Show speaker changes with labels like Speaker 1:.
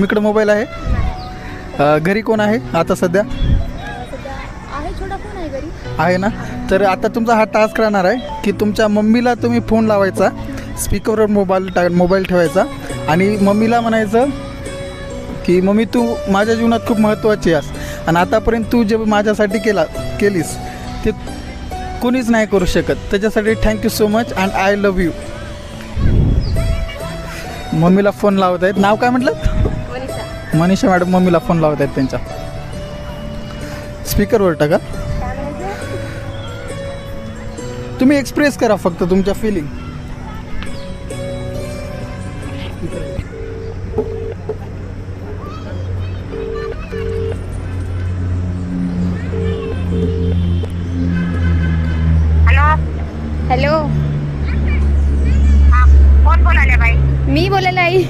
Speaker 1: इकडे मोबाईल आहे. घरी कोण आहे आता सध्या?
Speaker 2: आहे छोटा फोन आहे घरी.
Speaker 1: आहे ना. तर आता तुमचा हा टास्क राहणार आहे की तुमच्या मम्मीला तुम्ही फोन लावायचा, स्पीकरवर मोबाईल ठेवायचा आणि मम्मीला म्हणायचं की मम्मी तू माझ्या जीवनात खूप महत्त्वाची आहेस आणि आतापर्यंत तू जे माझ्यासाठी केलीस ते कोणीच नाही करू शकत, त्याच्यासाठी thank you so much and I love you. मम्मीला फोन लावत आहेत. नाव काय म्हटलं? मनीषा मॅडम मम्मीला फोन लावत आहेत त्यांच्या. स्पीकरवर टाका. तुम्ही एक्सप्रेस करा फक्त तुमच्या फिलिंग.
Speaker 2: हॅलो,
Speaker 3: कोण बोलायला बाई?
Speaker 2: मी बोलायला आई.